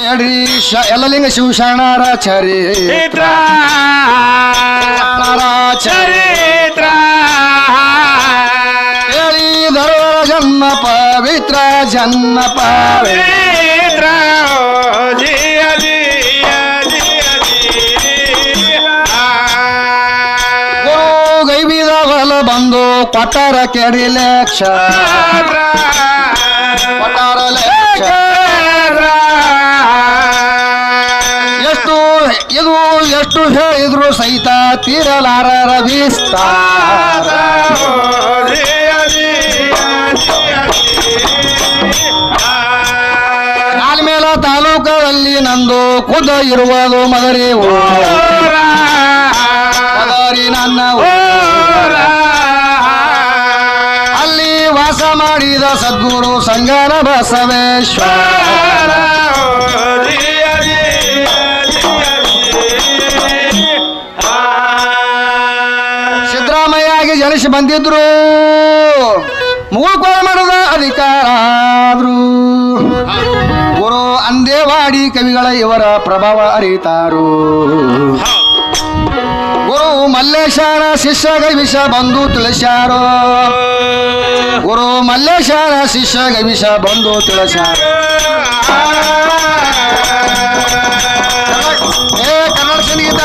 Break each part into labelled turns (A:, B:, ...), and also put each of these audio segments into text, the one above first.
A: ಎಲ್ಲಲಿಂಗ ಶಿವಶರಣರ ಚರಿತ್ರ
B: ಚರಿತ್ರ
A: ಹೇಳಿದರ ಜನ್ಮ ಪವಿತ್ರ ಜನ್ಮ
B: ಪವಿತ್ರ ಜಿಯ ಜಿಯ ಜಿಯ
A: ಗುರು ಗೈಬಿದವಲ ಬಂದು ಕೊಟ್ಟರ ಕೆಡಿಲೆಕ್ಷ ಕೊಟ್ಟರ ಲೆಕ್ಷ ಇದು ಎಷ್ಟು ಹೇಳಿದ್ರು ಸಹಿತ ತೀರಲಾರರ ವಿಸ್ತಾರ ಆಲ್ಮೇಲ ತಾಲೂಕದಲ್ಲಿ ನಂದು ಖುದ ಇರುವುದು ಮದರಿ ಮದರಿ ನನ್ನ ಅಲ್ಲಿ ವಾಸ ಮಾಡಿದ ಸದ್ಗುರು ಸಂಗನ ಬಸವೇಶ್ವರ ಸಿದ್ದರಾಮಯ್ಯಾಗಿ ಜನಿಸಿ ಬಂದಿದ್ರು ಮೂಕೋಳ ಮಾಡುವ ಅಧಿಕಾರ ಆದ್ರು ಗುರು ಅಂದೇವಾಡಿ ಕವಿಗಳ ಇವರ ಪ್ರಭಾವ ಅರಿತಾರು ಗುರು ಮಲ್ಲೇಶನ ಶಿಷ್ಯ ಗವಿಷ ಬಂದು ತಿಳಿಸ್ಯಾರೋ ಗುರು ಮಲ್ಲೇಶನ ಶಿಷ್ಯ ಗವಿಷ ಬಂದು ತಿಳಿಸ್ಯಾರ ಕನ್ನಡ ಸಂಗೀತ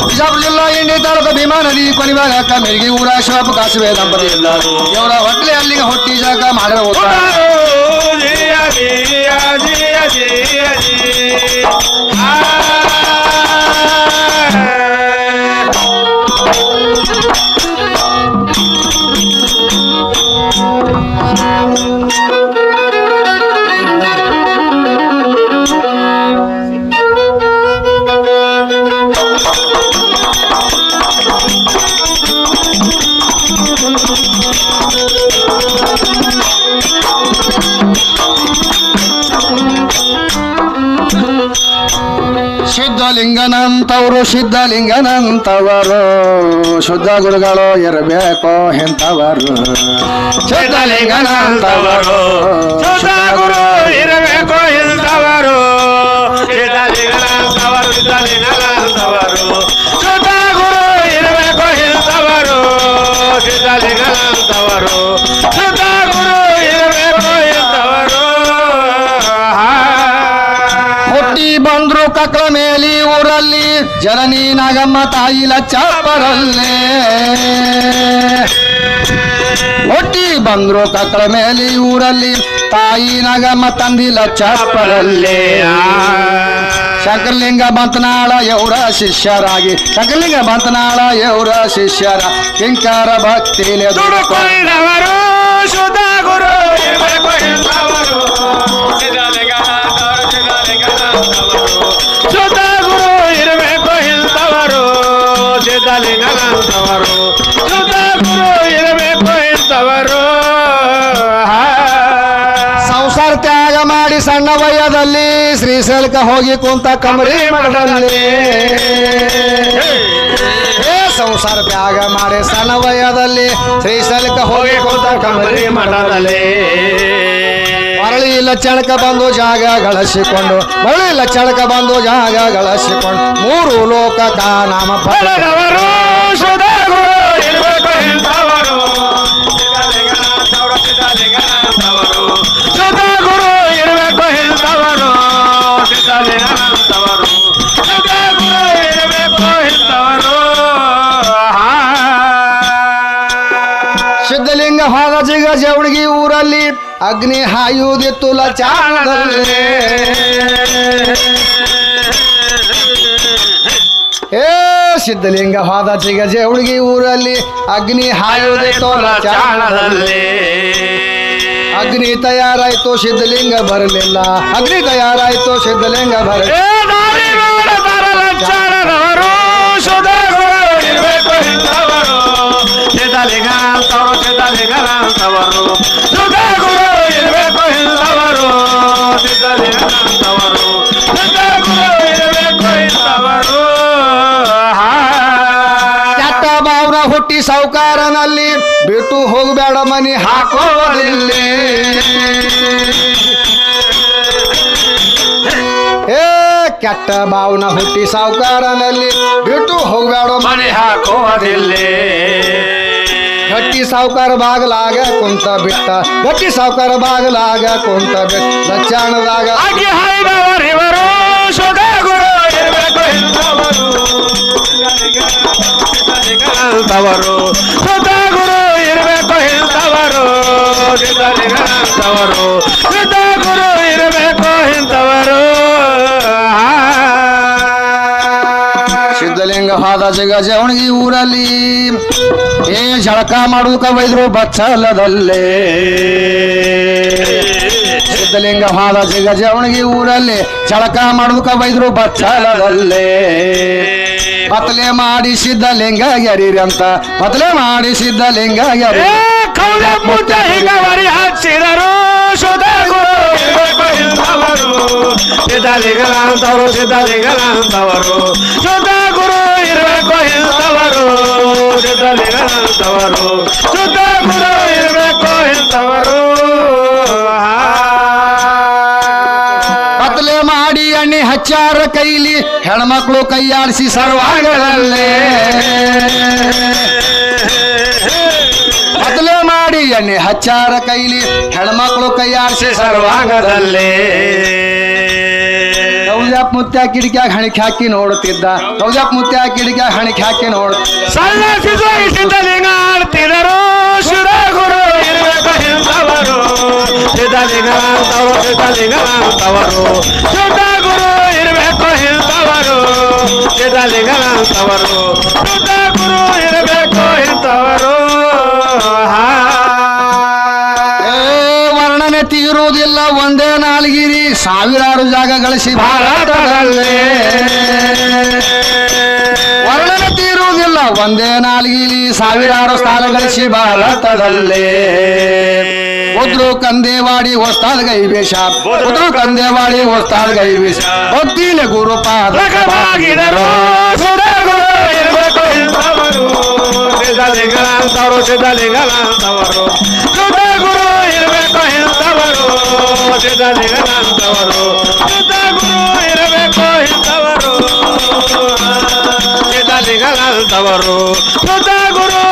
A: ಬಿಜಾಪುರ ಜಿಲ್ಲಾ ಇಂಡಿ ತಾಲೂಕು ಭೀಮಾ ನದಿ ಕೊನಿಭಾಗ ಮೆರಿಗೆ ಊರ ಶಿವಪ್ಪ ಕಾಸುವೆ ದಂಪತಿ ಇವರ ಹೊಟ್ಲೆ ಅಲ್ಲಿಗೆ ಹೊಟ್ಟಿ ಜಾಗ ಮಾಡಿರೋ ಸಿದ್ಧಲಿಂಗನಂತವರು ಸಿದ್ಧಲಿಂಗನಂತವರು ಶುದ್ಧ ಗುರುಗಳು ಇರಬೇಕು ಎಂತವರು ಸಿದ್ಧಲಿಂಗನಂತವರು
B: ಶುದ್ಧ ಗುರು ಇರಬೇಕು ಎಂತವರು ಸಿದ್ಧಲಿಂಗನಂತವರು ಸಿದ್ಧಲಿಂಗನಂತವರು ಶುದ್ಧ ಗುರು ಇರಬೇಕು ಎಂತವರು ಸಿದ್ಧಲಿಂಗನಂತವರು ಶುದ್ಧ ಗುರು ಇರಬೇಕು ಎಂತವರು
A: ಹುಟ್ಟಿ ಬಂದ್ರು ಕಕ್ಳ ಮೇಲಿ ಊರಲ್ಲಿ ಜನನಿ ನಾಗಮ್ಮ ತಾಯಿ ಲಚ್ಚಾಪರಲ್ಲೇ ಹುಟ್ಟಿ ಬಂದ್ರು ಕಕ್ಳ ಮೇಲಿ ಊರಲ್ಲಿ ತಾಯಿ ನಾಗಮ್ಮ ತಂದಿ ಲಚ್ಚಾಪರಲ್ಲೇ ಶಂಕರಲಿಂಗ ಬಂತನಾಳ ಇವರ ಶಿಷ್ಯರಾಗಿ ಶಂಕರಲಿಂಗ ಬಂತನಾಳ ಇವರ ಶಿಷ್ಯರ ಕಿಂಕರ ಭಕ್ತಿಲೆ
B: ದುಡುಕೊಂಡವರು ಶುದ್ಧ ಗುರು ಇರಬೇಕು ಎಂತವರು ಶುದ್ಧ ಗುರು ಇರಬೇಕು ಎಂತವರು ಸಿದ್ಧಲಿಂಗನಂತವರು ಶುದ್ಧ ಗುರು ಇರಬೇಕು ಎಂತವರು
A: ಸಂಸಾರ ತ್ಯಾಗ ಮಾಡಿ ಸಣ್ಣ ವಯದಲ್ಲಿ ಶ್ರೀಶೈಲಕ್ಕೆ ಹೋಗಿ ಕುಂತ ಕಮರಿ ಮಠದಲ್ಲಿ ಸಂಸಾರ ತ್ಯಾಗ ಮಾಡಿ ಸಣ್ಣ ವಯದಲ್ಲಿ ಶ್ರೀಶೈಲಕ್ಕೆ ಹೋಗಿ ಕುಂತ ಕಮರಿ
B: ಮಠದಲ್ಲಿ
A: ಮರಳಿ ಲಕ್ಷಣಕ ಬಂದು ಜಾಗ ಗಳಿಸಿಕೊಂಡು ಮರಳಿ ಲಕ್ಷಣಕ ಬಂದು ಜಾಗ ಗಳಿಸಿಕೊಂಡು ಮೂರು ಲೋಕಕ ನಾಮ
B: ಪಡೆದವರು ಶುದ್ಧ ಗುರು ಇರಬೇಕು ಎಂತವರು ಶುದ್ಧ ಗುರು ಇರಬೇಕು ಎಂತವರು ಸಿದ್ಧಲಿಂಗನಂತವರು ಶುದ್ಧ ಗುರು ಇರಬೇಕು ಎಂತವರು
A: ಸಿದ್ಧಲಿಂಗ ಹೋದ ಜಿಗ ಜವಣಗಿ ಊರಲ್ಲಿ ಅಗ್ನಿ ಹಾಯುವುದಿತ್ತು ಲಚಾಣದಲ್ಲಿ ಸಿದ್ಧಲಿಂಗ ಹೋದ ಜಿಗ ಜವಣಗಿ ಊರಲ್ಲಿ ಅಗ್ನಿ ಹಾಯುವುದಿತ್ತು ಲಚಾಣದಲ್ಲಿ ಅಗ್ನಿ ತಯಾರಾಯ್ತು ಸಿದ್ಧಲಿಂಗ ಬರಲಿಲ್ಲ ಅಗ್ನಿ ತಯಾರಾಯ್ತು ಸಿದ್ಧಲಿಂಗ ಬರಲಿಲ್ಲ
B: ಶುದ್ಧ ಗುರು ಇರಬೇಕು ಎಂತವರು ಸಿದ್ಧಲಿಂಗನಂತವರು ಸಿದ್ಧಲಿಂಗನಂತವರು ಶುದ್ಧ ಗುರು ಇರಬೇಕು ಎಂತವರು ಸಿದ್ಧಲಿಂಗನಂತವರು ಶುದ್ಧ ಗುರು ಇರಬೇಕು ಎಂತವರು
A: ಕೆಟ್ಟ ಭಾವನ ಹುಟ್ಟಿ ಸಾವುಕಾರನಲ್ಲಿ ಬಿಟ್ಟು ಹೋಗಬೇಡ ಮನಿ ಹಾಕೋದಿಲ್ಲ ಕೆಟ್ಟ ಭಾವನ ಹುಟ್ಟಿ ಸಾವುಕಾರನಲ್ಲಿ ಬಿಟ್ಟು ಹೋಗ್ಬೇಡ
B: ಮನೆ ಹಾಕೋದಿಲ್ಲೇ
A: ಗಟ್ಟಿ ಸಾವುಕಾರ ಬಾಗಲಾಗ ಕುಂತ ಬಿಟ್ಟ ಗಟ್ಟಿ ಸಾವುಕಾರ ಬಾಗಲಾಗ ಕುಂತ ಬಿಟ್ಟ ಲಚ್ಚಾಣದಾಗ
B: ಆಗಿ ಹಾಯ್ದವರಿವರು ಸುಧಾ ಗುರು ಇರಬೇಕು ಇಂಥವರು ಅಂತವರು ಸುಧಾ ಗುರು ಇರಬೇಕು ಇಂಥವರು ಅಂತವರು ಸುಧಾ ಗುರು ಇರಬೇಕು ಇಂಥವರು
A: ಸಿದ್ಧಲಿಂಗ ಹಾದ ಜಗಜವಣಗಿ ಊರಲ್ಲಿ ಏ ಜಳಕ ಮಾಡುವುಕ ಬೈದ್ರು ಬಚ್ಚಲದಲ್ಲೇ ಸಿದ್ಧಲಿಂಗ ಹಾದ ಜಗಜವಣಗಿ ಊರಲ್ಲಿ ಜಳಕ ಮಾಡುವುಕ ಬೈದ್ರು ಬಚ್ಚಲದಲ್ಲೇ ಬತ್ತಲೆ ಮಾಡಿ ಸಿದ್ಧಲಿಂಗ ಗೆರೀರಿ ಅಂತ ಬತ್ತಲೆ ಮಾಡಿ ಸಿದ್ಧಲಿಂಗ ಗೆರಿ
B: ಕೌಲ ಮುದ್ದ ಹೀಗವರಿ ಹಚ್ಚಿದರು ಸುಧಾ ಗುರು ಇರಬೇಕು ಇಂಥವರು ಸಿದ್ಧಲಿಂಗನಂತವರು ಸಿದ್ಧಲಿಂಗನಂತವರು ಸುಧಾ ಗುರು ಇರಬೇಕು ಇಂಥವರು ಸಿದ್ಧಲಿಂಗನಂತವರು ಸುಧಾ ಗುರು ಇರಬೇಕು ಇಂಥವರು
A: ಬತ್ತಲೆ ಮಾಡಿ ಎಣ್ಣೆ ಹಚ್ಚಾರ ಕೈಲಿ ಹೆಣ್ಮಕ್ಳು ಕೈಯಾಡಿಸಿ ಸರ್ವಾಂಗದಲ್ಲೇ ಬತ್ತಲೆ ಮಾಡಿ ಎಣ್ಣೆ ಹಚ್ಚಾರ ಕೈಲಿ ಹೆಣ್ಮಕ್ಳು ಕೈಯಾಡಿಸಿ
B: ಸರ್ವಾಂಗದಲ್ಲೇ
A: ಗೌಜಾಪ್ ಮುತ್ಯ ಕಿಡಿಕ್ಯಾಗ ಹಣಿಕೆ ಹಾಕಿ ನೋಡುತ್ತಿದ್ದ ಗೌಜಾಪ್ ಮುತ್ಯ ಕಿಡಿಕ್ಯಾಗ ಹಣಿಕೆ ಹಾಕಿ ನೋಡು
B: ಸಲ್ಲಸಿದ ಸಿದ್ಧಲಿಂಗ ಆಡ್ತಿದರು ಸುಧಾ ಗುರು ಇರಬೇಕು ಇಂಥವರು ಸಿದ್ಧಲಿಂಗನಂತವರು ಸಿದ್ಧಲಿಂಗನಂತವರು ಸುಧಾ ಗುರು ಇರಬೇಕು ಇಂಥವರು ಸಿದ್ಧಲಿಂಗನಂತವರು ಸುಧಾ ಗುರು ಇರಬೇಕು ಇಂಥವರು
A: ವರ್ಣನೆ ತೀರುವುದಿಲ್ಲ ಒಂದೇ ನಾಲ್ಗಿರಿ ಸಾವಿರಾರು ಜಾಗ ಗಳಿಸಿ ಭಾರತದಲ್ಲೇ ವರ್ಣನೆ ತೀರುವುದಿಲ್ಲ ಒಂದೇ ನಾಲ್ಗಿರಿ ಸಾವಿರಾರು ಸ್ಥಾನ ಗಳಿಸಿ ಭಾರತದಲ್ಲೇ ಉದ್ರು ಕಂದೇವಾಡಿ ಹೊಸ್ತಾದ ಗೈವೇಶ ಉದ್ರು ಕಂದೇವಾಡಿ ಹೊಸ್ತಾದ ಗೈವೇಶ ಭಕ್ತಿಲೆ ಗುರುಪಾದ
B: ಲಗವಾಗಿದರು ಸುಧಾ ಗುರು ಇರಬೇಕು ಇಂಥವರು ಸಿದ್ಧಲಿಂಗನಂತವರು ಸಿದ್ಧಲಿಂಗನಂತವರು ಸುಧಾ ಗುರು ಇರಬೇಕು ಇಂಥವರು ಸಿದ್ಧಲಿಂಗನಂತವರು ಸುಧಾ ಗುರು ಇರಬೇಕು ಇಂಥವರು ಸಿದ್ಧಲಿಂಗನಂತವರು ಸುಧಾ ಗುರು